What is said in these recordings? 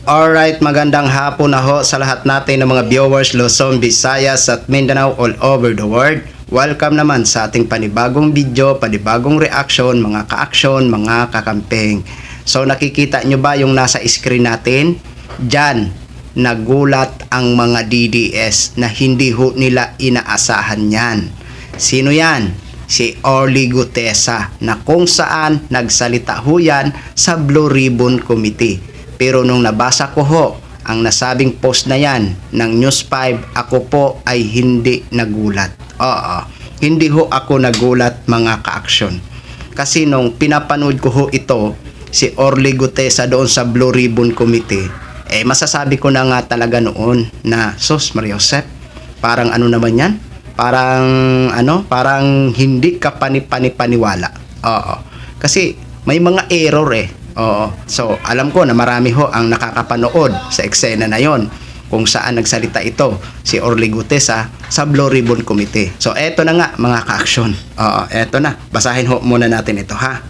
Alright, magandang hapon na ho sa lahat natin ng mga viewers Luzon, Visayas at Mindanao all over the world. Welcome naman sa ating panibagong video, panibagong reaction, mga ka-action, mga kakamping. So nakikita nyo ba yung nasa screen natin? Diyan, nagulat ang mga DDS na hindi ho nila inaasahan yan. Sino yan? Si Orly Gutesa na kung saan nagsalita ho yan sa Blue Ribbon Committee. Pero nung nabasa ko ho ang nasabing post na yan ng News 5, ako po ay hindi nagulat. Oo, hindi ho ako nagulat mga ka-action. Kasi nung pinapanood ko ho ito, si Orly Gutesa doon sa Blue Ribbon Committee, masasabi ko na nga talaga noon na, Sus Mariosep, parang ano naman yan? Parang hindi ka paniwala. Oo. Kasi may mga error Oo. So, alam ko na marami ho ang nakakapanood sa eksena na yon kung saan nagsalita ito si Orly Gutesa sa Blue Ribbon Committee. So, eto na nga mga ka-action. Eto na. Basahin ho muna natin ito ha.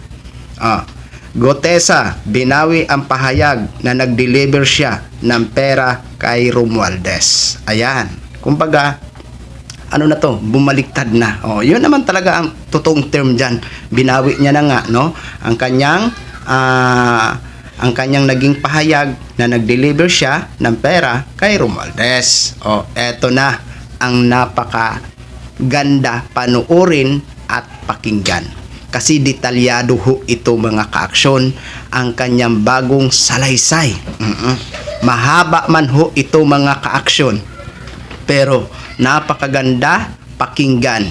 Gutesa, binawi ang pahayag na nag-deliver siya ng pera kay Romualdez. Ayan. Kumbaga, ano na to, bumaliktad na. Yun naman talaga ang totoong term dyan. Binawi niya na nga, no? Ang kanyang naging pahayag na nag-deliver siya ng pera kay Romualdez. Eto na ang napaka ganda panuorin at pakinggan. Kasi detalyado ho ito mga ka-aksyon ang kanyang bagong salaysay. Mahaba man ho ito mga ka-aksyon. Pero napakaganda pakinggan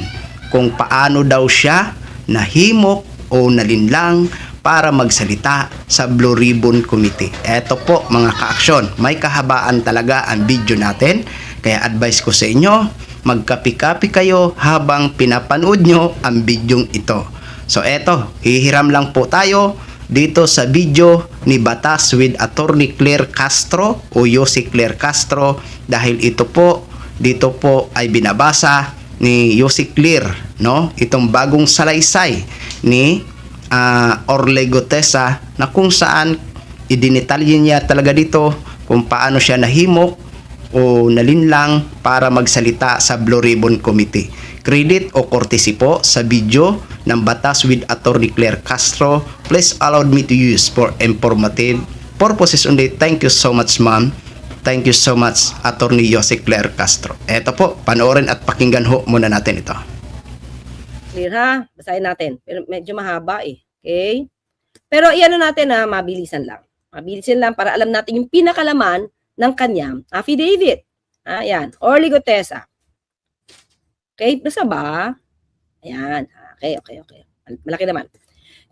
kung paano daw siya nahimok o nalinlang para magsalita sa Blue Ribbon Committee. Eto po mga ka-aksyon, may kahabaan talaga ang video natin. Kaya advice ko sa inyo, magkapi-kapi kayo habang pinapanood nyo ang bidyong ito. So eto, hihiram lang po tayo dito sa video ni Batas with Attorney Claire Castro o Yossi Claire Castro dahil dito po ay binabasa ni Yossi Claire, no? Itong bagong salaysay ni Orly Gutesa na kung saan idinitalye niya talaga dito kung paano siya nahimok o nalinlang para magsalita sa Blue Ribbon Committee. Credit o courtesy po sa video ng Batas with Attorney Claire Castro. Please allow me to use for informative purposes only. Thank you so much ma'am. Thank you so much Attorney Yossi Claire Castro. Eto po, panoorin at pakinggan ho muna natin ito. Clear ha? Basahin natin. Pero medyo mahaba Okay? Pero iano natin mabilisan lang. Mabilisan lang para alam natin yung pinakalaman ng kanyang affidavit. Ayan. Orly Gutesa. Okay? Basta ba? Ayan. Okay. Malaki naman.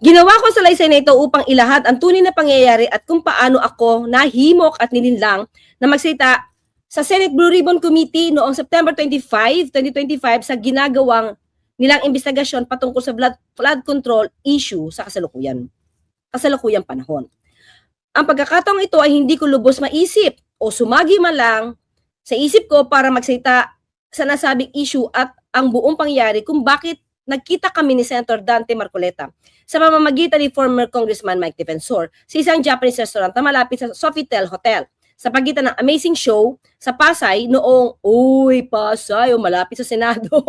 Ginawa ko sa salaysay na ito upang ilahad ang tunay na pangyayari at kung paano ako nahimok at nilinlang na magsalita sa Senate Blue Ribbon Committee noong September 25, 2025 sa ginagawang nilang investigasyon patungkol sa flood control issue sa kasalukuyang panahon. Ang pagkakataong ito ay hindi ko lubos maisip o sumagi man lang sa isip ko para magsalita sa nasabing issue at ang buong pangyayari kung bakit nagkita kami ni Senator Dante Marcoleta sa pamamagitan ni former Congressman Mike Defensor sa isang Japanese restaurant na malapit sa Sofitel Hotel sa pagitan ng amazing show sa Pasay noong, Pasay, malapit sa Senado,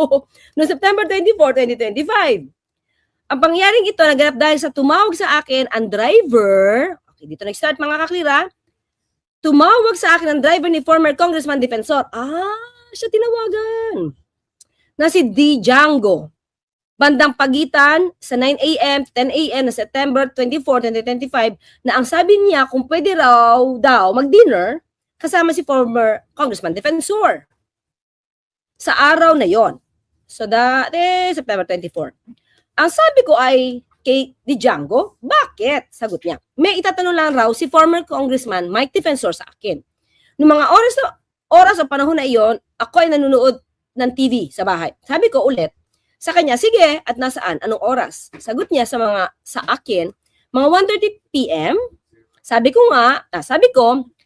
noong September 24, 2025. Ang pangyaring ito naganap dahil sa tumawag sa akin ang driver, okay, dito nag-start mga kaklira, tumawag sa akin ang driver ni former Congressman Defensor. Siya tinawagan. Na si D. Django. Bandang pagitan sa 9 a.m. 10 a.m. na September 24, 2025 na ang sabi niya kung pwede raw daw mag-dinner kasama si former Congressman Defensor. Sa araw na yon. So September 24. Ang sabi ko ay kay Di Django, bakit? Sagot niya. May itatanong lang raw si former Congressman Mike Defensor sa akin. Noong mga oras o panahon na iyon, ako ay nanonood ng TV sa bahay. Sabi ko ulit, sa kanya, sige, at nasaan? Anong oras? Sagot niya sa akin, mga 1:30 p.m. Sabi ko,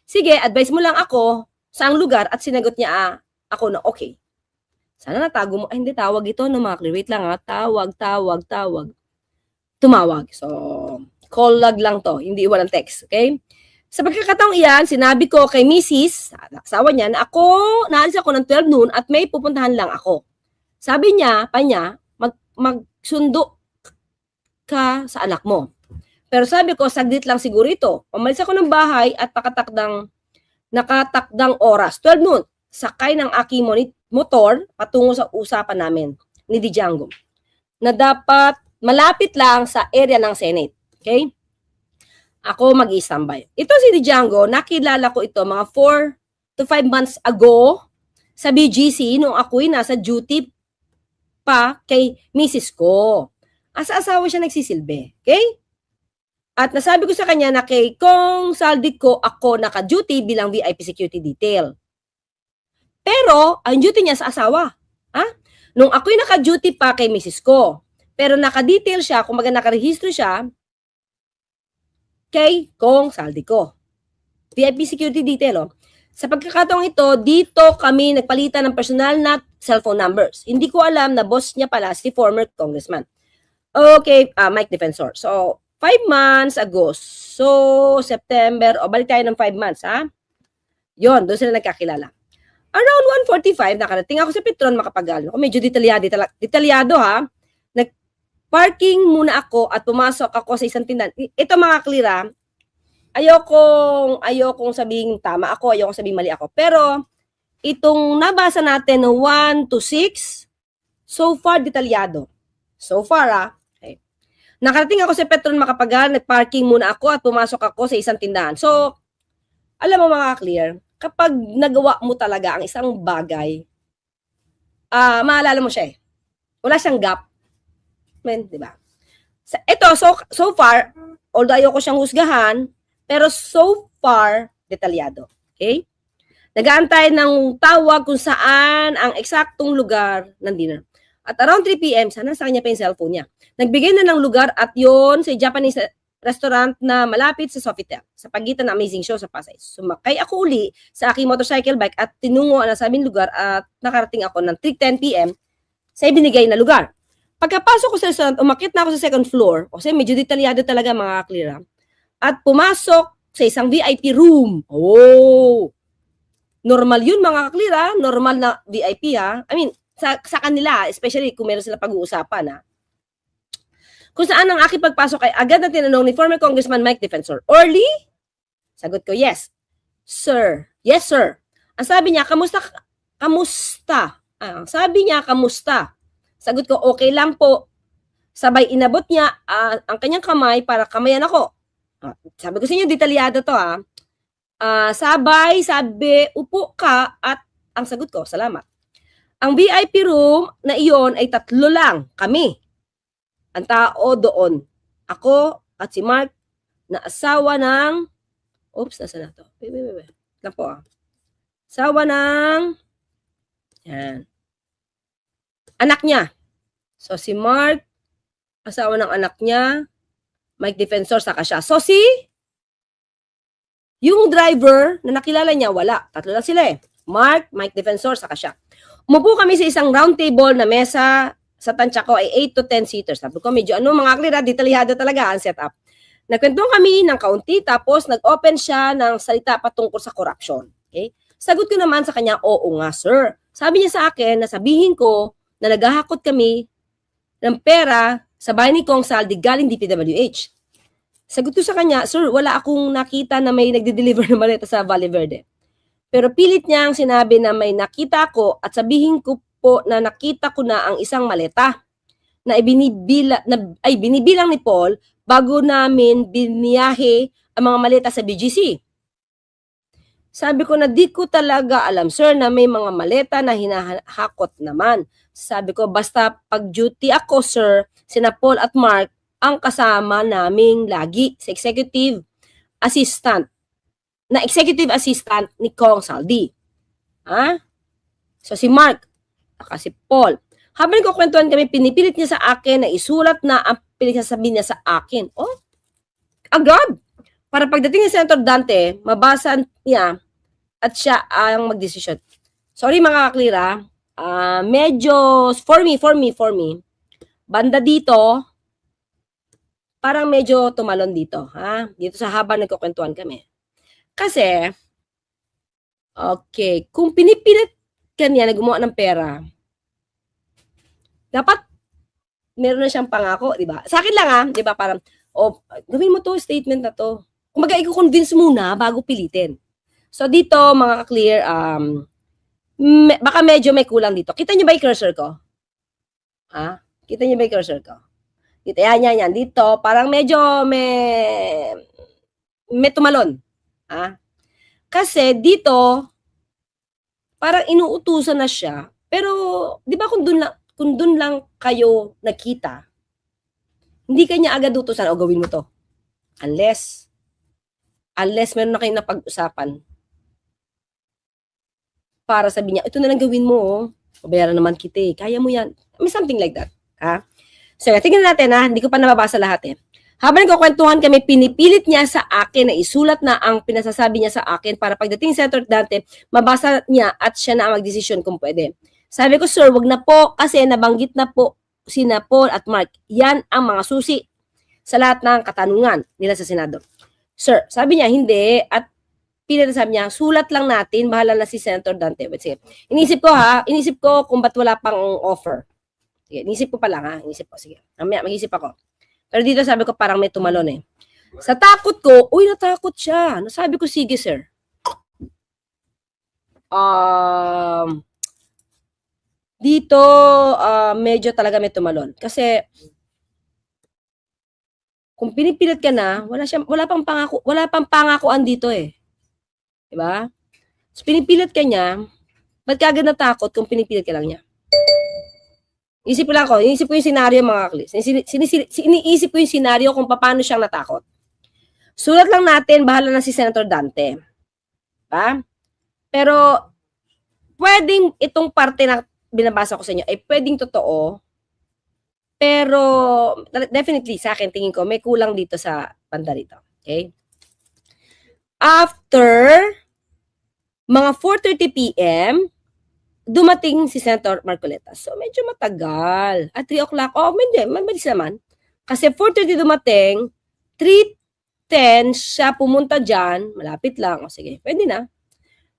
sige, advise mo lang ako saang lugar at sinagot niya ako na okay. Sana natago mo. Hindi, tawag ito. No, mga wait lang Tawag. Tumawag. So, call log lang to. Hindi walang text. Okay? Sa pagkakataong iyan, sinabi ko kay Mrs., asawa niya, na naalis ako ng 12 noon at may pupuntahan lang ako. Sabi niya, magsundo ka sa anak mo. Pero sabi ko, saglit lang siguro ito. Umalis ako ng bahay at nakatakdang oras, 12 noon, sakay ng aking motor patungo sa usapan namin ni Django na dapat malapit lang sa area ng Senate. Okay? Ako mag-i-standby. Ito si Django, nakilala ko ito mga 4 to 5 months ago sa BGC nung ako'y nasa duty pa kay Mrs. ko. Asa asawa siya nagsisilbi. Okay? At nasabi ko sa kanya na kay Kong Saldi ko ako naka-duty bilang VIP security detail. Pero, ang duty niya sa asawa. Ha? Nung ako'y naka-duty pa kay Mrs. ko, pero naka-detail siya, kumbaga naka-rehistro siya, kay Kong Saldi ko. VIP security detail, oh. Sa pagkakataong ito, dito kami nagpalitan ng personal na cellphone numbers. Hindi ko alam na boss niya pala si former congressman. Okay, Mike Defensor. So, 5 months ago. So, September, balik tayo ng 5 months, ha? Yon, doon sila nagkakilala. Around 1:45, nakarating ako sa Petron Makapagal. Medyo detalyado, ha? Nag-parking muna ako at pumasok ako sa isang tindahan. Ito mga klira, ayokong sabihin tama ako, ayokong sabihin mali ako. Pero, itong nabasa natin, 1 to 6, so far detalyado. So far, okay. Nakarating ako sa Petron Makapagal, nag-parking muna ako at pumasok ako sa isang tindahan. So, alam mo mga clear, kapag nagawa mo talaga ang isang bagay, maalala mo siya eh. Wala siyang gap. Di ba? Ito, so far, although ayoko siyang husgahan, pero so far, detalyado. Okay? Nag-aantay ng tawag kung saan ang eksaktong lugar ng dinner. At around 3 p.m., sana sa kanya pa yung cellphone niya. Nagbigay na ng lugar at yon sa Japanese restaurant na malapit sa Sofitel, sa pagitan ng Amazing Show sa Pasay. Sumakay ako uli sa aking motorcycle bike at tinungo ang nasabing lugar at nakarating ako ng 3:10 p.m. sa ibinigay na lugar. Pagkapasok ko sa restaurant, umakyat na ako sa second floor, kasi medyo detalyado talaga mga klira, at pumasok sa isang VIP room. Oh! Normal yun mga klira, normal na VIP ha. I mean, sa kanila, especially kung meron sila pag-uusapan ha. Kung saan ang aking pagpasok ay agad na tinanong ni former Congressman Mike Defensor, Orly? Sagot ko, yes. Sir. Yes, sir. Ang sabi niya, kamusta? Sabi niya, kamusta? Sagot ko, okay lang po. Sabay inabot niya ang kanyang kamay para kamayan ako. Sabi ko sa inyo, detalyado to ha. Sabi, upo ka at ang sagot ko, salamat. Ang VIP room na iyon ay 3 lang, kami. Ang tao doon. Ako at si Mark na asawa ng nasa na to? Wait. Lang po Asawa ng anak niya. So si Mark, asawa ng anak niya, Mike Defensor, saka siya. So yung driver na nakilala niya, wala. 3 lang sila eh. Mark, Mike Defensor, saka siya. Umupo kami sa isang round table na mesa sa tansya ko ay 8 to 10 seaters. Sabi ko, medyo mga klira, detalyado talaga ang setup. Nagkwentong kami ng kaunti, tapos nag-open siya ng salita patungkol sa corruption. Okay? Sagot ko naman sa kanya, oo nga, sir. Sabi niya sa akin na sabihin ko na naghahakot kami ng pera sa bahay ni Kong Saldi galing DPWH. Sagot ko sa kanya, sir, wala akong nakita na may nagde-deliver ng maleta sa Valle Verde. Pero pilit niyang sinabi na may nakita ko at sabihin ko po na nakita ko na ang isang maleta na binibilang ni Paul bago namin biniyahe ang mga maleta sa BGC. Sabi ko na di ko talaga alam, sir, na may mga maleta na hinahakot naman. Sabi ko, basta pag-duty ako, sir, sina Paul at Mark ang kasama naming lagi sa executive assistant ni Kong Saldi. So si Mark, si Paul. Habang nagkukwentuhan kami, pinipilit niya sa akin na isulat na ang pinagsasabi niya sa akin. Agad! Para pagdating ni Senator Dante, mabasa niya at siya ang magdesisyon. Sorry mga kaklira, medyo, for me, banda dito, parang medyo tumalon dito. Dito sa habang nagkukwentuhan kami. Kasi, okay, kung pinipilit ka niya na gumawa ng pera, dapat meron na siyang pangako, di ba? Sa akin lang di ba, parang, gawin mo to, statement na to. Kumbaga, i-convince muna bago pilitin. So, dito, mga ka-clear, baka medyo may kulang dito. Kita niyo ba yung cursor ko? Ha? Kita niyo ba yung cursor ko? Dito, yan. Dito, parang medyo may tumalon. Ha? Kasi dito, parang inuutusan na siya. Pero, di ba kung dun lang kayo nakita, hindi kanya agad utusan, gawin mo to. Unless meron na kayong napag-usapan para sabi niya, ito na lang gawin mo, pabayaran naman kita kaya mo yan. May something like that. Ha? So, tingnan natin hindi ko pa nababasa lahat Habang nagkukwentuhan kami, pinipilit niya sa akin na isulat na ang pinasasabi niya sa akin para pagdating sa Senator Dante, mabasa niya at siya na ang magdesisyon kung pwede. Sabi ko, sir, wag na po kasi nabanggit na po sina Paul at Mark. Yan ang mga susi sa lahat ng katanungan nila sa Senado. Sir, sabi niya, hindi. At sabi niya, sulat lang natin, bahala na si Senator Dante. But sige, inisip ko kung ba't wala pang offer. Sige, inisip ko pa lang sige. Mamaya, mag-isip ako. Pero dito sabi ko parang may tumalon Sa takot ko, natakot siya. Sabi ko, sige sir. Dito, medyo talaga may tumalon. Kasi, kung pinipilit ka na, wala pang pangakuan dito Diba? So, pinipilit ka niya, ba't ka agad natakot kung pinipilit ka lang niya? Iniisip ko yung senaryo mga kaklis. Iniisip ko yung senaryo kung paano siyang natakot. Sulat lang natin, bahala na si Senator Dante. Diba? Pero, pwedeng itong parte na binabasa ko sa inyo, ay pwedeng totoo, pero definitely sa akin, tingin ko, may kulang dito sa banda rito. Okay? After mga 4:30 p.m., dumating si Senator Marcoleta. So, medyo matagal. At 3 o'clock, mabilis naman. Kasi 4:30 dumating, 3:10 siya pumunta dyan, malapit lang. Sige, pwede na.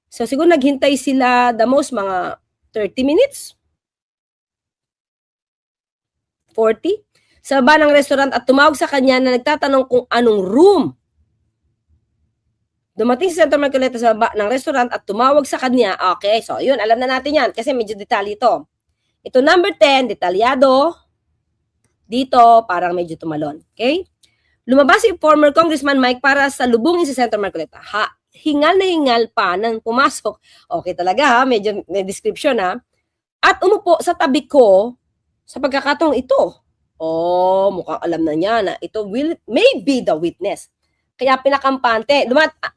So, siguro naghintay sila the most mga 30 minutes. 40. Sa baba ng restaurant at tumawag sa kanya na nagtatanong kung anong room. Dumating si Senator Marcoleta sa baba ng restaurant at tumawag sa kanya. Okay, so yun, alam na natin yan kasi medyo detalye ito. Ito number 10, detalyado. Dito, parang medyo tumalon. Okay? Lumabas si former Congressman Mike para salubungin si Senator Marcoleta. Hingal na hingal pa nang pumasok. Okay talaga medyo may description At umupo sa tabi ko sa pagkakataong ito. Mukhang alam na niya na ito may be the witness. Kaya pinakampante.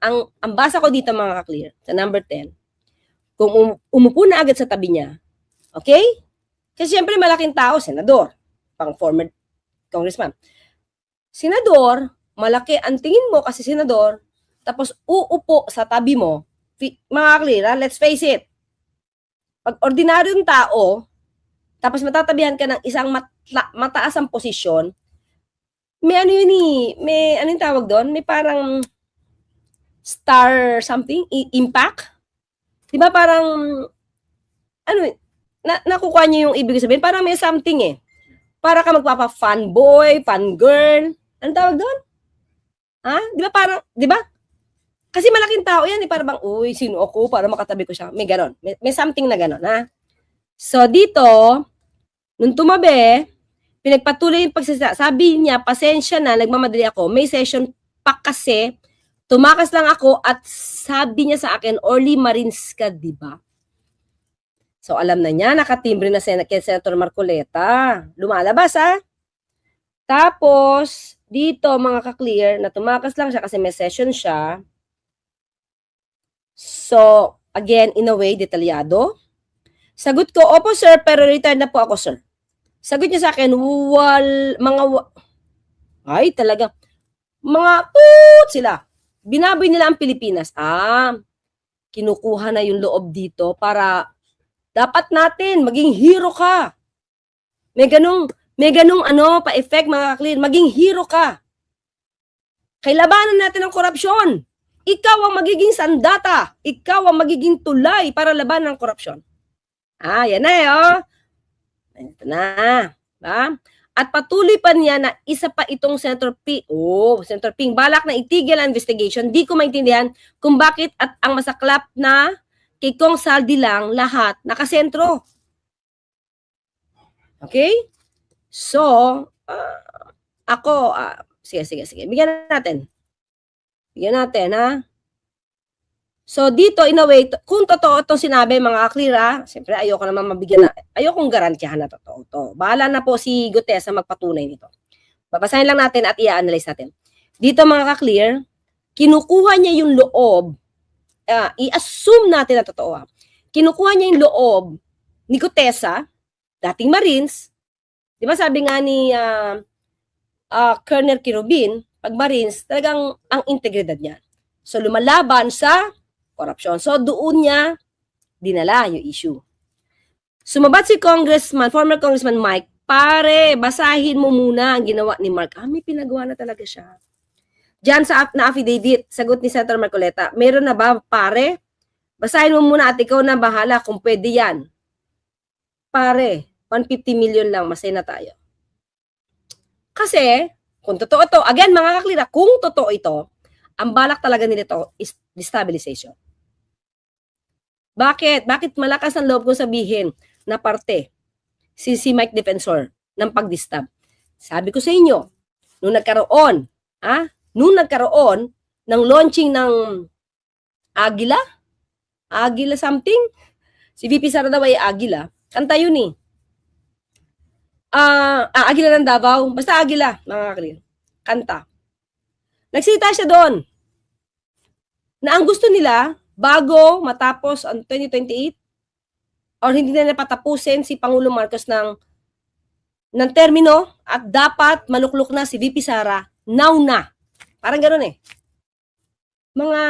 Ang basa ko dito mga ka-clear, sa number 10, kung umupo na agad sa tabi niya, okay? Kasi siyempre malaking tao, senador, pang former congressman. Senador, malaki ang tingin mo kasi senador, tapos uupo sa tabi mo, mga ka-clear, let's face it, pag ordinaryong tao, tapos matatabihan ka ng isang mataas ang posisyon, may may anong tawag doon? May parang star something, impact. 'Di ba parang nakukuha niyo yung ibig sabihin, parang may something Para ka magpapa-fanboy, fangirl. Anong tawag doon? 'Di ba parang, 'di ba? Kasi malaking tao 'yan para bang, uy, sino ako para makatabi ko siya. May ganon. May something na ganon, So dito, nung tumabi, pinagpatuloy yung pagsasalita. Sabi niya, pasensya na, nagmamadali ako. May session pa kasi, tumakas lang ako at sabi niya sa akin, Orly Marines ka, di ba? So, alam na niya, nakatimbre na kay Senator Marcoleta. Lumalabas, Tapos, dito, mga ka-clear, na tumakas lang siya kasi may session siya. So, again, in a way, detalyado. Sagot ko, opo sir, pero retired na po ako, sir. Sagot niya sa akin, mga sila. Binaboy nila ang Pilipinas. Kinukuha na yung loob dito para dapat natin maging hero ka. May ganung pa-effect mga clear, maging hero ka. Kailabanan natin ang korupsyon. ikaw ang magiging sandata. Ikaw ang magiging tulay para labanan ng korupsyon. Yan na oh. Ito na. Ba? At patuloy pa niya na isa pa itong Senator Ping, balak na itigil ang investigation. Di ko maintindihan kung bakit at ang masaklap na kay Kong Saldi lang lahat nakasentro. Okay? So, sige. Bigyan natin, ha? So, dito, in a way, kung totoo itong sinabi, mga clear, siyempre, ayoko naman ayokong garantyahan na totoo to. Bahala na po si Gutesa magpatunay nito. Babasahin lang natin at i-analyze natin. Dito, mga ka-clear, kinukuha niya yung loob, i-assume natin na totoo, kinukuha niya yung loob ni Gutesa, dating Marines, di ba sabi nga ni Colonel Kirubin, pag Marines, talagang ang integridad niya. So, lumalaban sa korupsyon. So, doon niya dinala yung issue. Sumabat si former Congressman Mike, pare, basahin mo muna ang ginawa ni Mark. May pinagawa na talaga siya. Diyan sa na affidavit, sagot ni Senator Marcoleta, meron na ba, pare? Basahin mo muna at ikaw na bahala kung pwede yan. Pare, 150 million lang, masaya na tayo. Kasi, kung totoo ito, again, mga kaklira, kung totoo ito, ang balak talaga nito is destabilization. Bakit? Bakit malakas ang loob ko sabihin na parte si Mike Defensor ng pag-distab? Sabi ko sa inyo, nung nagkaroon ng launching ng Agila something, si VP Sara daw ay Agila, kanta yun eh. Agila ng Davao, basta Agila, mga kaklir, kanta. Nagsita siya doon na ang gusto nila, bago matapos ang 2028, or hindi na napatapusin si Pangulo Marcos ng termino at dapat maluklok na si VP Sara, now na. Parang gano'n eh. Mga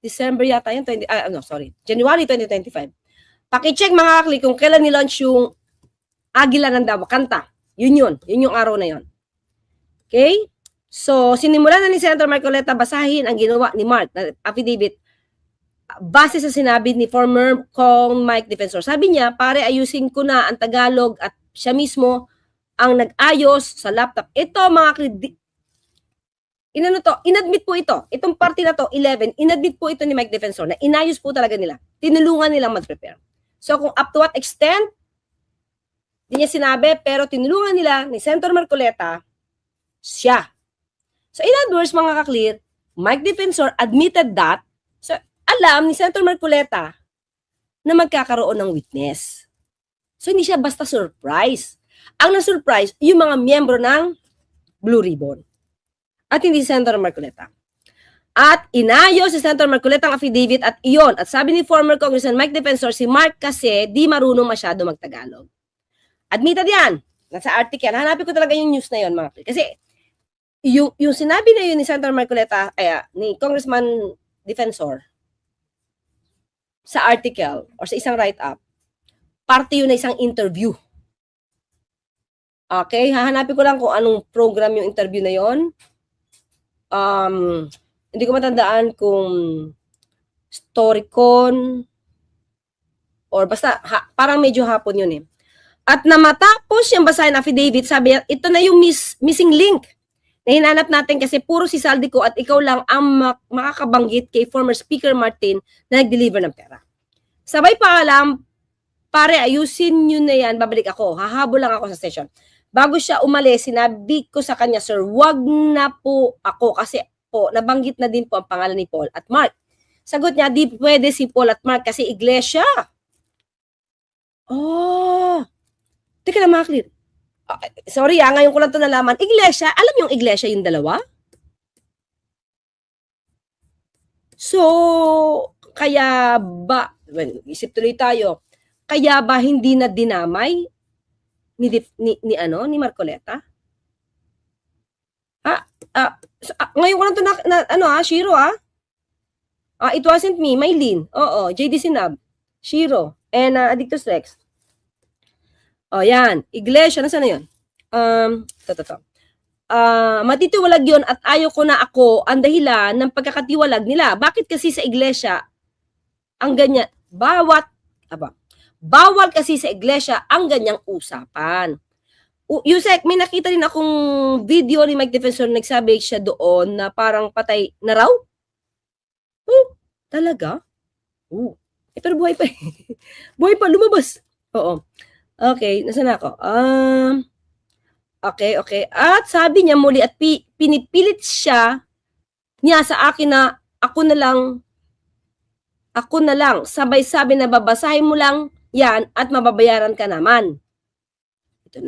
December yata yun, January 2025. Pakicheck mga kakli kung kailan nilaunch yung Agila ng Davao, kanta. Yun yung araw na yun. Okay? So, sinimulan na ni Senator Marcoleta basahin ang ginawa ni Mark na affidavit base sa sinabi ni former Kong Mike Defensor. Sabi niya, pare, ayusin ko na ang Tagalog at siya mismo ang nag-ayos sa laptop. Ito, inadmit po ito. Itong party na to, 11, inadmit po ito ni Mike Defensor na inayos po talaga nila. Tinulungan nilang mag-prepare. So, kung up to what extent, hindi niya sinabi, pero tinulungan nila ni Senator Marcoleta, siya. So, in other words, mga kaklir, Mike Defensor admitted that, so, alam ni Senator Marcoleta na magkakaroon ng witness. So, hindi siya basta surprise. Ang na-surprise, yung mga miyembro ng Blue Ribbon. At hindi si Senator Marcoleta. At inayos si Senator Marcoleta ang affidavit at iyon. At sabi ni former Congressman Mike Defensor, si Mark kasi di marunong masyado magtagalog. Admitted yan. Nasa article. Hanapin ko talaga yung news na yun, mga kaklir. Kasi, yung sinabi na yun ni Senator Marcoleta, ni Congressman Defensor, sa article or sa isang write-up, parte yun na isang interview. Okay? Hahanapin ko lang kung anong program yung interview na yun. Hindi ko matandaan kung Storycon or basta, parang medyo hapon yun eh. At na matapos yung basahin affidavit, sabi niya, ito na yung missing link na hinanap natin kasi puro si Saldico at ikaw lang ang makakabanggit kay former Speaker Martin na nag-deliver ng pera. Sabay pa alam, pare, ayusin nyo na yan, babalik ako, hahabol lang ako sa session. Bago siya umalis, sinabi ko sa kanya, sir, wag na po ako kasi po, nabanggit na din po ang pangalan ni Paul at Mark. Sagot niya, di pwede si Paul at Mark kasi iglesia. Teka lang mga clear. Sorry ngayon ko lang ito nalaman. Iglesia, alam yung iglesia yung dalawa? So, kaya ba, isip tuloy tayo, kaya ba hindi na dinamay ni Marcoleta? Ngayon ko lang ito Shiro it wasn't me, Maylin. Oo, JD Sinab, Shiro, and Addictus Rex. Yan. Iglesia, nasa na yun? Ito. matitiwalag yun at ayaw ko na ako ang dahilan ng pagkakatiwalag nila. Bakit kasi sa iglesia, ang ganyan, bawal kasi sa iglesia ang ganyang usapan. Yusek, may nakita rin akong video ni Mike Defensor, nagsabi siya doon na parang patay na raw. Talaga? Pero buhay pa. Buhay pa, lumabas. Oo. Okay, nasaan ako? Okay. At sabi niya muli at pinipilit niya sa akin na ako na lang, sabay-sabi na babasahin mo lang yan at mababayaran ka naman. Dito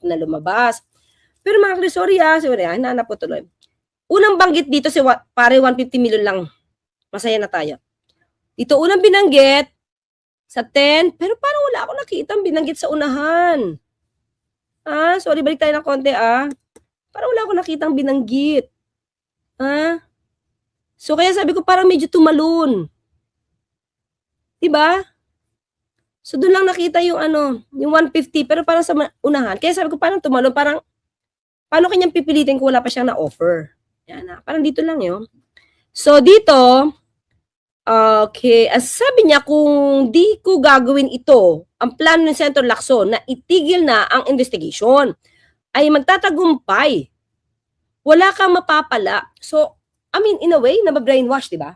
na lumabas. Pero mga Chris, sorry, hinanap ko tuloy. Unang banggit dito pare 150 million lang. Masaya na tayo. Dito unang binanggit sa 10, pero parang wala ako nakita ang binanggit sa unahan. Sorry, balik tayo ng konti, Parang wala ako nakita ang binanggit. So, kaya sabi ko parang medyo tumalon. Diba? So, doon lang nakita yung yung 150, pero parang sa unahan. Kaya sabi ko parang tumalon, parang, paano kanyang pipilitin kung wala pa siyang na-offer? Yan, parang dito lang yun. So, dito, okay, sabi niya kung di ko gagawin ito, ang plano ng Senator Lacson na itigil na ang investigation ay magtatagumpay. Wala kang mapapala. So, I mean, in a way, nababrainwash, di ba?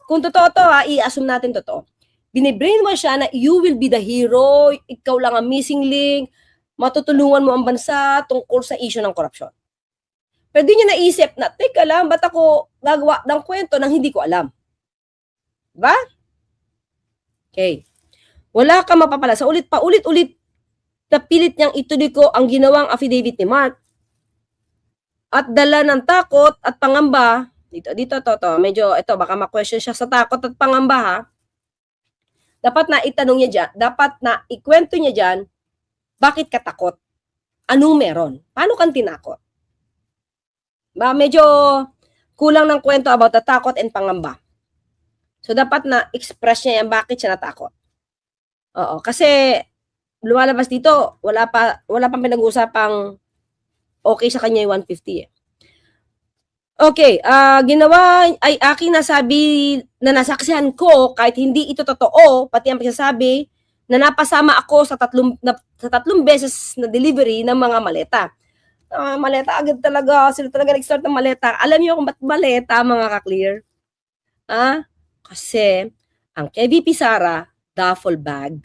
Kung totoo to, i-assume natin totoo. Binibrainwash siya na you will be the hero, ikaw lang ang missing link, matutulungan mo ang bansa tungkol sa issue ng korupsyon. Pero di niya naisip na, teka lang, ba't ako gagawa ng kwento nang hindi ko alam? Diba? Okay. Wala kang mapapala. Sa paulit-ulit, napilit niyang ituloy ko ang ginawang affidavit ni Mark at dala ng takot at pangamba. Dito, medyo, ito, baka ma-question siya sa takot at pangamba, ha? Dapat na itanong niya dyan, dapat na ikwento niya dyan, bakit ka takot? Anong meron? Paano kang tinakot? Medyo kulang ng kwento about the takot and pangamba. So, dapat na express niya yan, bakit siya natakot. Oo, kasi lumalabas dito, wala pang pinag-uusapang okay sa kanya yung 150 eh. Okay, ginawa ay aking nasabi na nasaksihan ko kahit hindi ito totoo, pati ang pagsasabi na napasama ako sa tatlong beses na delivery ng mga maleta. Maleta agad talaga, sila talaga nag-start ng maleta. Alam niyo kung ba't maleta, mga ka-clear? Kasi ang kay VP Sara, duffel bag.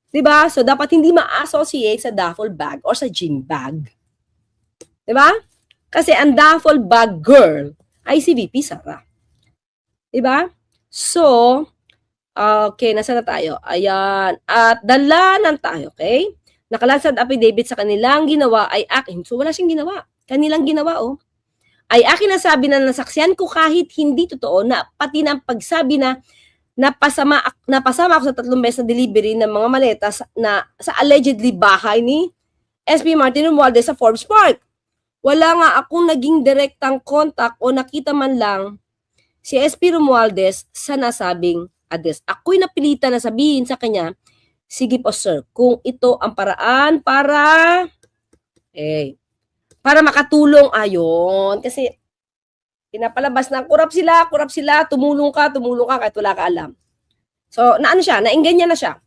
Diba? So, dapat hindi ma-associate sa duffel bag or sa gym bag. Diba? Kasi ang duffel bag girl ay si VP Sara. Diba? So, okay, nasa na tayo? Ayan. At dalanan tayo, okay? Nakalansad affidavit sa kanilang ginawa ay akin. So, wala siyang ginawa. Kanilang ginawa, ay akin nasabi na nasaksihan ko kahit hindi totoo na pati ng pagsabi na napasama ako sa 3 beses na delivery ng mga maleta sa allegedly bahay ni SP Martin Romualdez sa Forbes Park. Wala nga akong naging direktang contact o nakita man lang si SP Romualdez sa nasabing address. Ako'y napilitan na sabihin sa kanya, sige po sir, kung ito ang paraan para makatulong ayon. Kasi pinapalabas na kurap sila, tumulong ka kahit wala ka alam. So, nainggan niya na siya.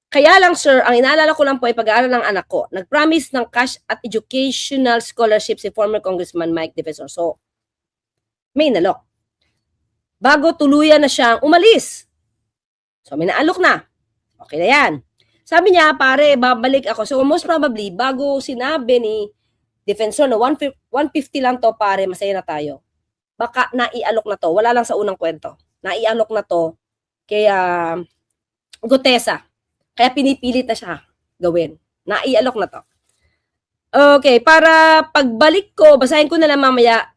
Kaya lang sir, ang inaalala ko lang po ay pag-aaral ng anak ko. Nag-promise ng cash at educational scholarship si former Congressman Mike Defensor. So, may nalok. Bago tuluyan na siyang umalis. So, may naalok na. Okay na yan. Sabi niya, pare, babalik ako. So, most probably, bago sinabi ni Defensor na 150 lang to, pare, masaya na tayo. Baka naialok na to. Wala lang sa unang kwento. Naialok na to kaya Gutesa. Kaya pinipilit na siya gawin. Naialok na to. Okay, para pagbalik ko, basahin ko na lang mamaya.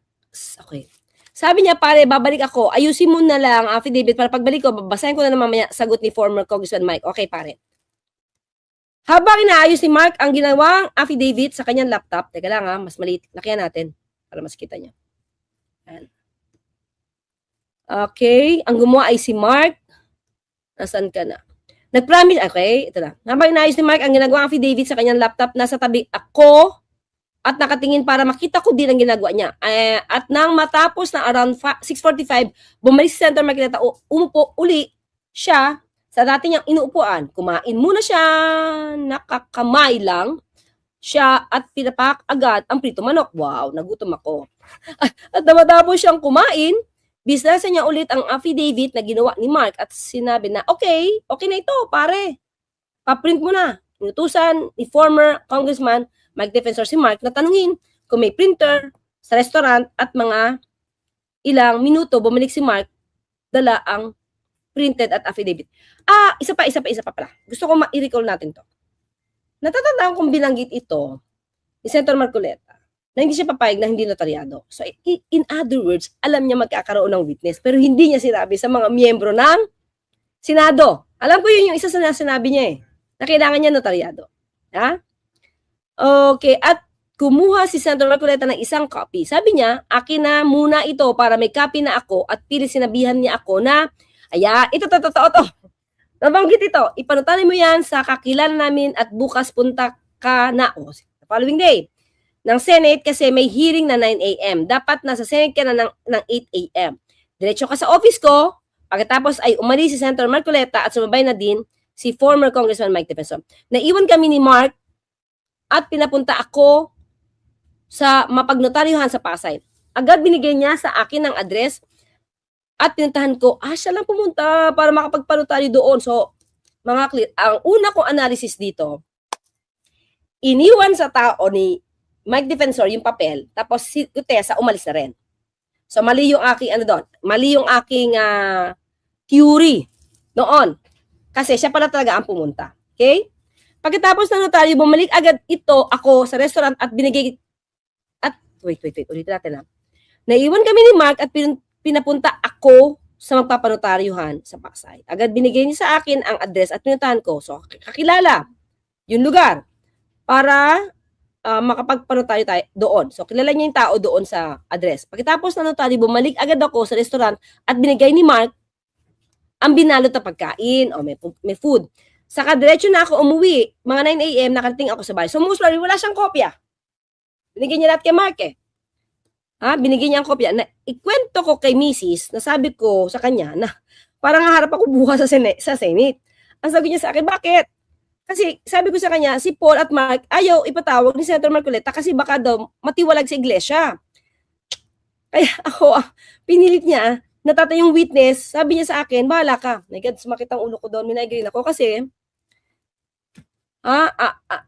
Okay. Sabi niya, pare, babalik ako. Ayusin mo na lang affidavit para pagbalik ko, babasahin ko na lang mamaya sagot ni former Congressman Mike. Okay, pare. Habang inaayos ni Mark ang ginawang affidavit sa kanyang laptop, teka lang mas maliit. Lakihan natin para mas kita niya. Ayan. Okay, ang gumawa ay si Mark. Nasaan ka na? Nag-promise, okay, ito na. Habang inaayos ni Mark ang ginagawang affidavit sa kanyang laptop, nasa tabi ako at nakatingin para makita ko din ang ginagawa niya. At nang matapos na around 6:45, bumalik si Senator Marcoleta, umupo uli siya sa dati niyang inuupuan. Kumain muna siya, nakakamay lang siya at pinapak agad ang prito manok. Wow, nagutom ako. At matapos siyang kumain, bisnasa niya ulit ang affidavit na ginawa ni Mark at sinabi na, okay na ito, pare. Paprint mo na. Inutusan ni former Congressman Mike Defensor si Mark na tanungin kung may printer sa restaurant at mga ilang minuto bumalik si Mark, dala ang printed at affidavit. Isa pa pala. Gusto ko ma-recall natin to. Natatandaan kong binanggit ito ni Senator Marcoleta na hindi siya papayag na hindi notaryado. So, in other words, alam niya magkakaroon ng witness pero hindi niya sinabi sa mga miyembro ng Senado. Alam ko yun yung isa sa sinabi niya na kailangan niya notaryado. Ha? Okay, at kumuha si Senator Marcoleta ng isang copy. Sabi niya, akin na muna ito para may copy na ako at pilit sinabihan niya ako na, ito to. Nabanggit ito, ipanutali mo yan sa kakilala namin at bukas punta ka na, the following day, ng Senate kasi may hearing na 9 a.m. Dapat nasa Senate ka na ng 8 a.m. Diretso ka sa office ko, pagkatapos ay umalis si Senator Marcoleta at sumabay na din si former Congressman Mike Defensor. Naiwan kami ni Mark at pinapunta ako sa mapagnotaryuhan sa Pasay. Agad binigay niya sa akin ng address at pinuntahan ko, siya lang pumunta para makapagpanotaryo doon. So, mga clear, ang una kong analysis dito, iniwan sa tao ni Mike Defensor yung papel, tapos si Gutesa umalis na rin. So, mali yung aking, mali yung aking theory noon. Kasi siya pala talaga ang pumunta. Okay? Pagkatapos ng notaryo, bumalik agad ako sa restaurant at binigay, wait, ulitin natin Naiwan kami ni Mark at pinapunta ako sa magpapanotaryuhan sa Pasay. Agad binigay niya sa akin ang address at pinuntahan ko. So, kakilala yung lugar para makapagpanotaryo tayo doon. So, kilala niya yung tao doon sa address. Pagkatapos ng notaryo, bumalik agad ako sa restaurant at binigay ni Mark ang binalot na pagkain o may food. Saka diretso na ako umuwi. Mga 9 a.m. nakarating ako sa bahay. So most probably wala siyang kopya. Binigyan niya lahat kay Mark binigyan niya ang kopya. Na, ikwento ko kay Mrs. na sabi ko sa kanya na parang haharap ako bukas sa Senate. Ang sabi niya sa akin, bakit? Kasi sabi ko sa kanya, si Paul at Mark ayaw ipatawag ni Senator Marcoleta kasi baka daw matiwalag sa iglesia. Kaya ako, pinilit niya, natatay yung witness, sabi niya sa akin, bahala ka. Nagad, sumakit ang ulo ko doon, minagreen ako kasi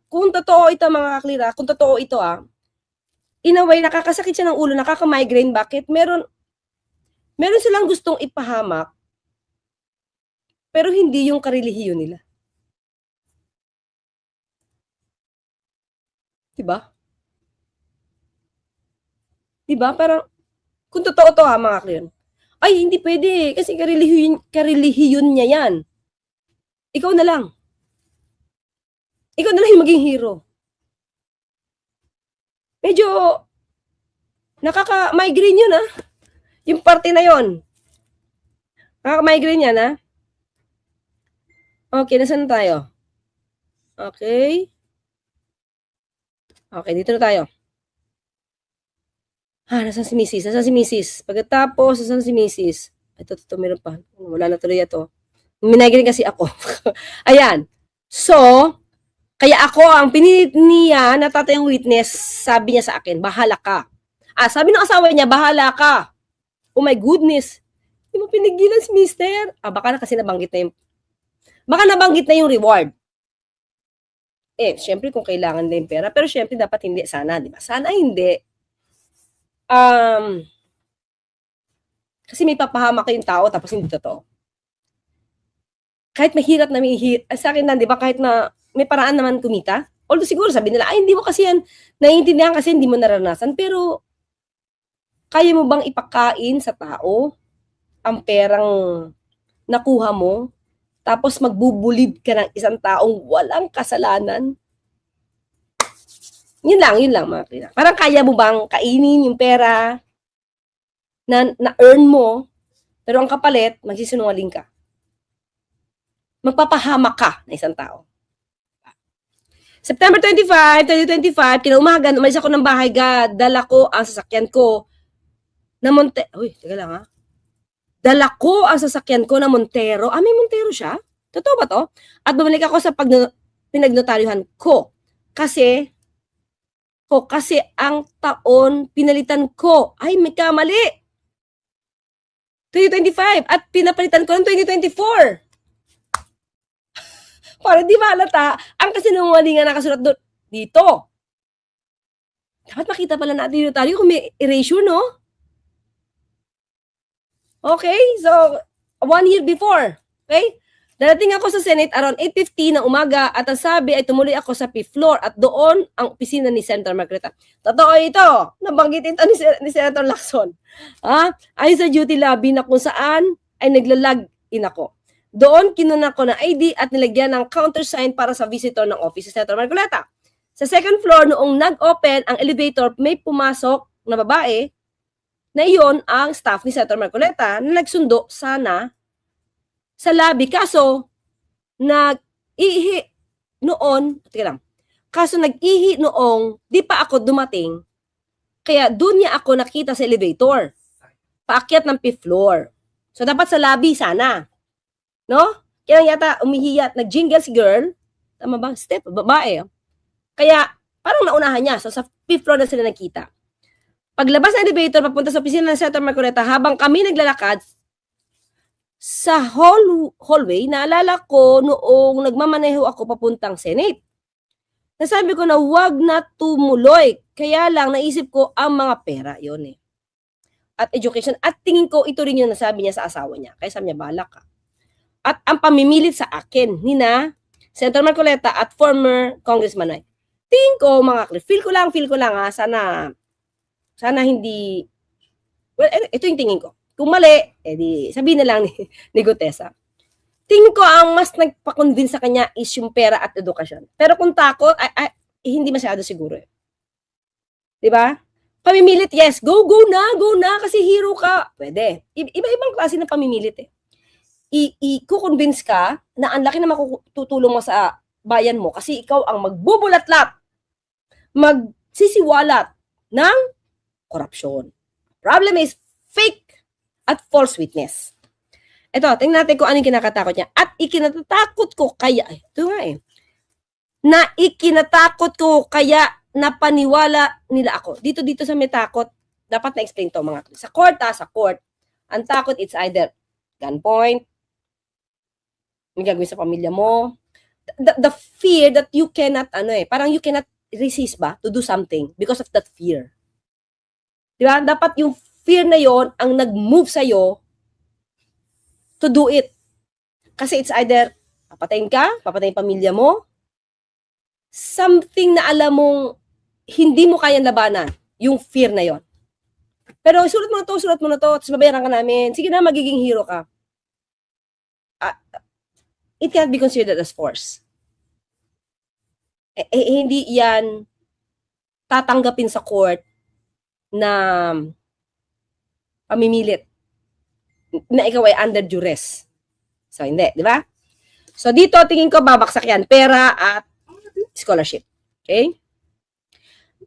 kung totoo ito mga kaklira, kung totoo ito in a way, nakakasakit siya ng ulo, nakaka-migraine. Bakit? Meron silang gustong ipahamak, pero hindi yung karelihiyon nila. Diba? Parang, kung totoo to mga kaklira, ay, hindi pwede, kasi karelihiyon niya yan. Ikaw na lang yung maging hero. Medyo nakaka-migraine yun yung parte na yun. Nakaka-migraine yan Okay, nasaan tayo? Okay, dito na tayo. Nasaan si Mrs.? Pagkatapos, nasaan si Mrs.? Ito, meron pa. Wala na tuloy ito. Minagreen kasi ako. Ayan. So, kaya ako, ang pinilit niya na tatayang witness, sabi niya sa akin, bahala ka. Sabi ng asawa niya, bahala ka. Oh my goodness. Hindi mo pinigilan si mister. Baka na kasi nabanggit na yung reward. Syempre kung kailangan na yung pera, pero syempre dapat hindi. Sana, di ba? Sana hindi. Kasi may papahamak yung tao, tapos hindi totoo. Kahit mahirap na sa akin di ba, kahit na may paraan naman kumita. Although siguro sabi nila, hindi mo kasi yan naiintindihan kasi hindi mo naranasan. Pero, kaya mo bang ipakain sa tao ang perang nakuha mo, tapos magbubulid ka ng isang taong walang kasalanan? Yun lang mga kina. Parang kaya mo bang kainin yung pera na-earn mo, pero ang kapalit, magsisinungaling ka. Magpapahamak ka na isang tao. September 25, 2025, kinaumagan, umalis ako ng bahay, dala ko ang sasakyan ko na Uy, teka lang ha. Dala ko ang sasakyan ko na Montero. Ah, may Montero siya? Totoo ba to? At bumalik ako sa pinagnotaryuhan ko. Kasi ang taon pinalitan ko. Ay, may kamali. 2025 at pinapalitan ko ng 2024. Para di malata, ang kasinungalingan nakasulat doon dito. Dapat makita pala natin yung notaryo kung may erasure, no? Okay, so 1 year before. Okay? Darating ako sa Senate around 8:50 ng umaga at ang sabi ay tumuloy ako sa 5th floor at doon ang opisina ni Senator Marcoleta. Totoo ito. Nabanggit ito ni Senator Lacson. Ayon sa duty lobby na kung saan ay naglalag-in ako. Doon kinuha ko ng ID at nilagyan ng countersign para sa visitor ng office si Senator Marcoleta. Sa second floor, noong nag-open ang elevator, may pumasok na babae na iyon ang staff ni Senator Marcoleta na nagsundo sana sa lobby. Kaso, nag-ihi noong di pa ako dumating. Kaya doon niya ako nakita sa elevator. Paakyat ng 5th floor. So, dapat sa lobby sana. No? Kaya yata umihiyat, nag-jingle si girl. Tama ba? Step, babae. Kaya, parang naunahan niya. So, sa 5th floor na sila nakita. Paglabas ng elevator, papunta sa opisina ng Senator Marcoleta, habang kami naglalakad, sa hallway, naalala ko noong nagmamaneho ako papuntang Senate. Nasabi ko na wag na tumuloy. Kaya lang, naisip ko ang mga pera. Yun eh. At education. At tingin ko, ito rin yung nasabi niya sa asawa niya. Kaya sabi niya, balak ka. At ang pamimilit sa akin, nina Senator Marcoleta at former Congressman Noy. Tingin ko, mga feel ko lang sana hindi, well, ito yung tingin ko. Kung mali, edi sabihin na lang ni Gutesa. Tingin ko ang mas nagpa-convince sa kanya is yung pera at edukasyon. Pero kung takot, hindi masyado siguro. Diba? Pamimilit, yes, go na, kasi hero ka. Pwede. Iba-ibang klase ng pamimilit eh. I-convince ka na ang laki na makututulong mo sa bayan mo kasi ikaw ang magbubulatlat, magsisiwalat ng korupsyon. Problem is fake at false witness. Ito, tingnan natin kung anong kinakatakot niya. At ikinatatakot ko kaya, ito nga eh, na ikinatakot ko kaya napaniwala nila ako. Dito sa may takot, dapat na-explain to mga sa court, ang takot it's either gunpoint, may gagawin sa pamilya mo. The fear that you cannot, parang you cannot resist ba to do something because of that fear. Diba? Dapat yung fear na yon ang nag-move sa'yo to do it. Kasi it's either papatayin ka, papatayin pamilya mo, something na alam mong hindi mo kayang labanan, yung fear na yon. Pero sulat mo na to, tapos babayaran ka namin, sige na, magiging hero ka. It can't be considered as force. Hindi yan tatanggapin sa court na pamimilit na ikaw ay under duress. So, hindi, di ba? So, dito, tingin ko, babaksak yan. Pera at scholarship. Okay?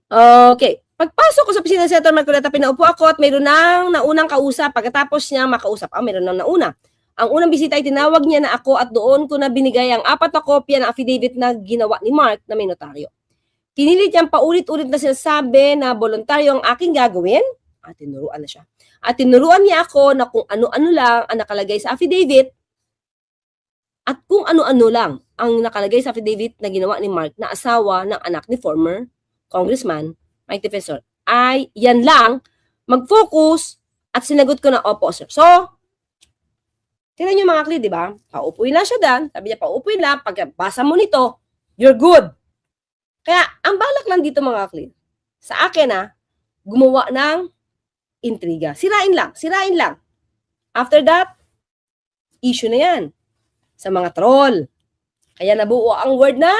Okay. Pagpasok ko sa opisina ng Senator Marcoleta, pinaupo ako at mayroon nang naunang kausap. Pagkatapos niya makausap, mayroon nang nauna. Ang unang bisita ay tinawag niya na ako at doon ko na binigay ang 4 na kopya ng affidavit na ginawa ni Mark na may notaryo. Pinilit niyang paulit-ulit na sinasabi na voluntaryo ang aking gagawin. At tinuruan na siya. At tinuruan niya ako na kung ano-ano lang ang nakalagay sa affidavit at kung ano-ano lang ang nakalagay sa affidavit na ginawa ni Mark na asawa ng anak ni former Congressman Mike Defensor. Ay yan lang, mag-focus at sinagot ko na opo, sir. So, tingnan niyo mga kli, di ba? Paupuin lang siya dan. Sabi niya, paupuin lang. Pagkabasa mo nito, you're good. Kaya, ang balak lang dito mga kli, sa akin gumawa ng intriga. Sirain lang. After that, issue na yan sa mga troll. Kaya nabuo ang word na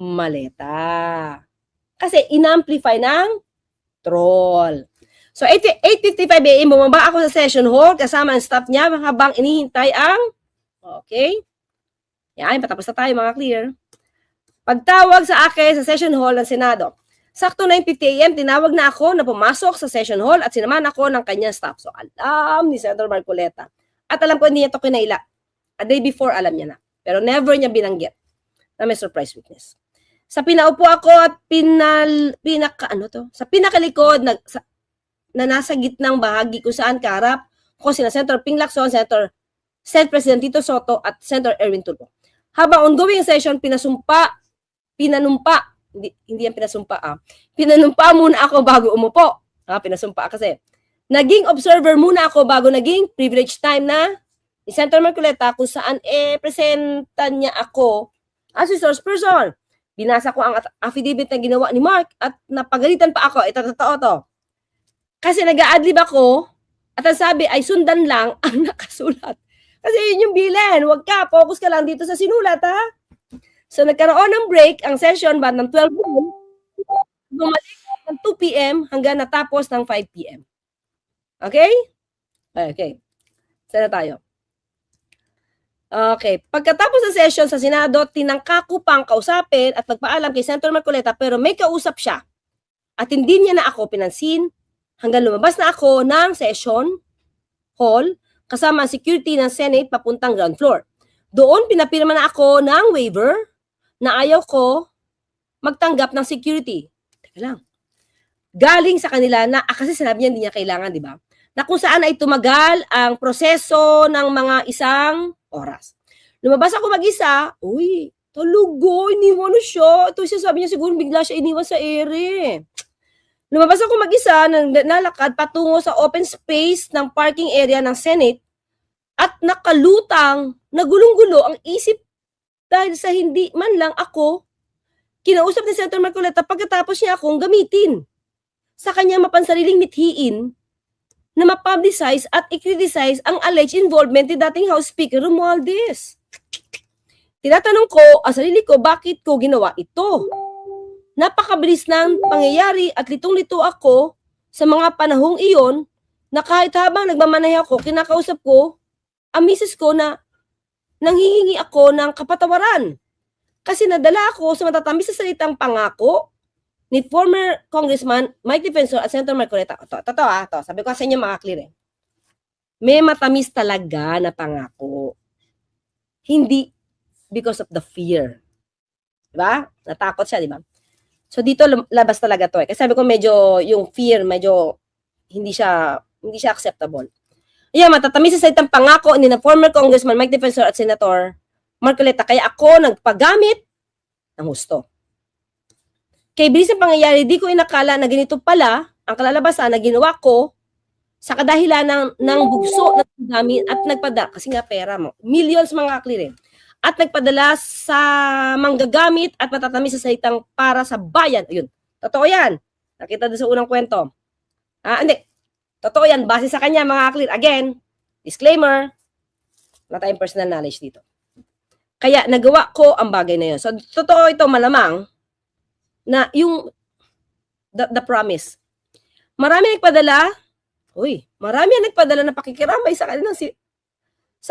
maleta. Kasi in-amplify ng troll. So, 8:55 a.m. bumaba ako sa session hall kasama ang staff niya habang inihintay ang, okay? Yan, patapos na tayo mga clear. Pagtawag sa akin sa session hall ng Senado. Sakto 9:50 AM, tinawag na ako na pumasok sa session hall at sinamahan ako ng kanyang staff. So, alam ni Senator Marcoleta. At alam ko, hindi niya ito kinaila. A day before, alam niya na. Pero never niya binanggit na may surprise witness. Sa pinaupo ako at sa pinakalikod na nasa gitnang bahagi kung saan kaharap ko sina Senator Ping Lacson, Senate President Tito Soto at Senator Erwin Tulfo. Habang ongoing ang session, pinanumpa muna ako bago umupo. Pinasumpa kasi. Naging observer muna ako bago naging privilege time na ni Senator Marcoleta kung saan presentan niya ako as resource person. Binasa ko ang affidavit na ginawa ni Mark at napagalitan pa ako. Ito, totoo to. Kasi nag-a-adlib ako at ang sabi ay sundan lang ang nakasulat. Kasi yun yung bilan. Huwag ka, focus ka lang dito sa sinulat, ha? So, nagkaroon ng break ang session ba ng 12 p.m. Bumalik ng 2 p.m. hanggang natapos ng 5 p.m. Okay? Okay. Sana tayo. Okay. Pagkatapos ng session sa Senado, tinangka ko pang kausapin at magpaalam kay Senator Marcoleta pero may kausap siya. At hindi niya na ako pinansin hanggang lumabas na ako ng session hall kasama ang security ng Senate papuntang ground floor. Doon pinapirma na ako ng waiver na ayaw ko magtanggap ng security. Teka lang. Galing sa kanila na, kasi sinabi niya hindi niya kailangan, di ba? Na kung saan ay tumagal ang proseso ng mga isang oras. Lumabas ako mag-isa, talugo, iniwan na siya. Ito siya, sabi niya siguro bigla siya iniwan sa ere. Lumabas ako mag-isa, nalakad patungo sa open space ng parking area ng Senate at nakalutang, nagulong-gulo ang isip dahil sa hindi man lang ako kinausap ni Senator Marcoleta pagkatapos niya akong gamitin sa kanyang mapansariling mithiin na mapublicize at i-criticize ang alleged involvement ni dating House Speaker Romualdez. Tinatanong ko ang sarili ko bakit ko ginawa ito. Napakabilis ng pangyayari at litong-lito ako sa mga panahong iyon na kahit habang nagmamaneho ako, kinakausap ko ang misis ko na nanghihingi ako ng kapatawaran. Kasi nadala ako sa matatamis sa salitang pangako ni former Congressman Mike Defensor at Senator Marcoleta. Totoo, sabi ko sa inyo mga clear. May matamis talaga na pangako. Hindi because of the fear. Diba? Natakot siya, diba? So dito labas talaga to. Kasi sabi ko medyo yung fear medyo hindi siya acceptable. Ayan, matatamis sa salitang pangako ni na former Congressman Mike Defensor at Senator Marcoleta. Kaya ako nagpagamit ng husto. Kay bilis ng pangyayari, di ko inakala na ganito pala ang kalalabasan na ginawa ko sa kadahilan ng bugso na gamit at nagpadala. Kasi nga pera mo. Millions mga kaklirin. At nagpadala sa manggagamit at matatamis sa salitang para sa bayan. Ayun. Totoo yan. Nakita doon sa unang kwento. Hindi. Totoo yan. Base sa kanya, mga kaklir. Again, disclaimer, wala tayong personal knowledge dito. Kaya nagawa ko ang bagay na yun. So, totoo ito malamang na yung the promise. Marami nagpadala na pakikiramay sa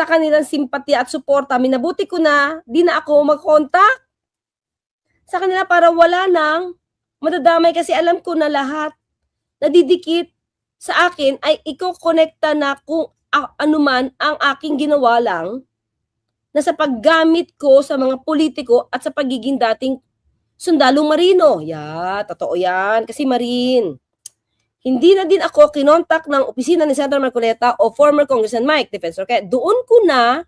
kanilang simpatya at suporta. Minabuti ko na di na ako mag-contact sa kanila para wala nang madadamay kasi alam ko na lahat na didikit sa akin ay iko-connecta na kung anuman ang aking ginawa lang na sa paggamit ko sa mga politiko at sa pagiging dating sundalong marino. Totoo yan. Kasi marine. Hindi na din ako kinontak ng opisina ni Senator Marcoleta o former Congressman Mike Defensor. Kaya doon ko na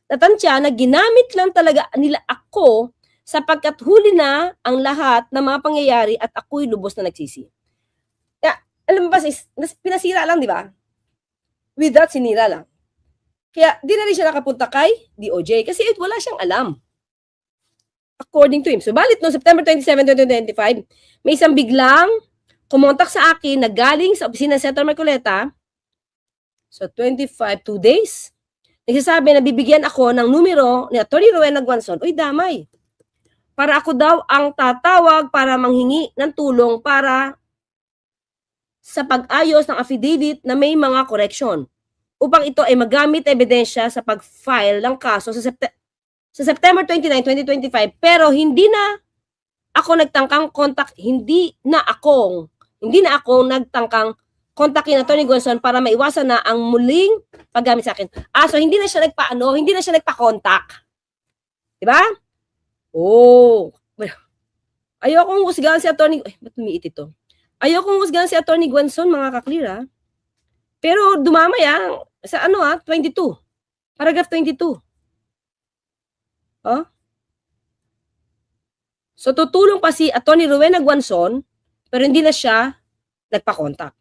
natansya na ginamit lang talaga nila ako sapagkat huli na ang lahat ng mga pangyayari at ako'y lubos na nagsisi. Alam mo ba, pinasira lang, di ba? With that, sinira lang. Kaya, di na rin siya nakapunta kay DOJ kasi wala siyang alam. According to him. So, balit no, September 27, 2025, may isang biglang kumontak sa akin na galing sa opisina ng Senator Marcoleta. So, 2 days. Nagsasabi na bibigyan ako ng numero ni Atty. Rowena Guanzon. Uy, damay. Para ako daw ang tatawag para manghingi ng tulong para sa pag-ayos ng affidavit na may mga correction upang ito ay magamit ebidensya sa pag-file ng kaso sa September 29, 2025 pero hindi na ako nagtangkang contact, hindi na akong nagtangkang kontakin Atty. Gonson para maiwasan na ang muling paggamit sa akin. So hindi na siya nagpa-contact. Diba? Oh. Ayokong husgahan si Atty. Ba't lumiit ito? Ayokong husgahan si Atty. Gonson, mga ka-clear, ha? Pero dumamaya sa 22. Paragraph 22. So tutulong pa si Atty. Rowena Guanzon, pero hindi na siya nagpa-contact.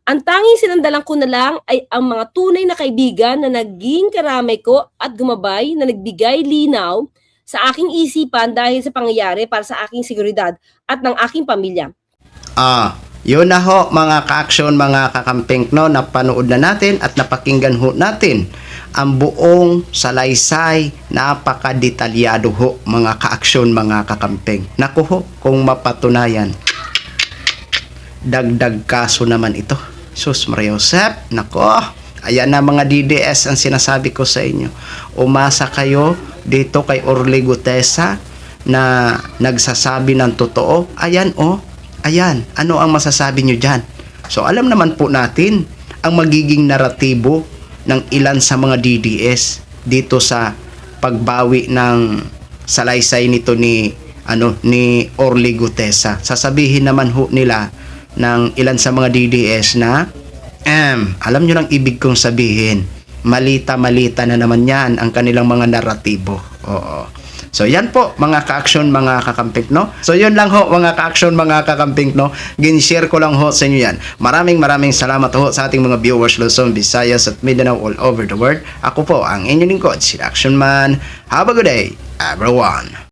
Ang tanging sinandalan ko na lang ay ang mga tunay na kaibigan na naging karamay ko at gumabay na nagbigay linaw sa aking isipan dahil sa pangyayari para sa aking seguridad at ng aking pamilya. Yun na ho mga ka-aksyon, mga kakamping, no, napanood na natin at napakinggan ho natin ang buong salaysay, napaka-detalyado ho mga ka-aksyon, mga kakamping. Naku ho, kung mapatunayan, dagdag kaso naman ito. Sus Maria Josep, nako, ayan na mga DDS ang sinasabi ko sa inyo. Umasa kayo dito kay Orly Gutesa na nagsasabi ng totoo. Ayan ayan, ano ang masasabi nyo dyan? So alam naman po natin ang magiging naratibo ng ilan sa mga DDS dito sa pagbawi ng salaysay nito ni Orly Gutesa. Sasabihin naman ho nila ng ilan sa mga DDS na alam nyo lang ibig kong sabihin, malita na naman yan ang kanilang mga naratibo. Oo. So yan po mga ka-aksyon, mga kakamping, no? So yun lang ho mga ka-aksyon, mga kakamping, no? Gin-share ko lang ho sa inyo yan. Maraming salamat ho sa ating mga viewers Luzon, Visayas at Mindanao all over the world. Ako po ang inyong lingkod, si Action Man. Have a good day, everyone.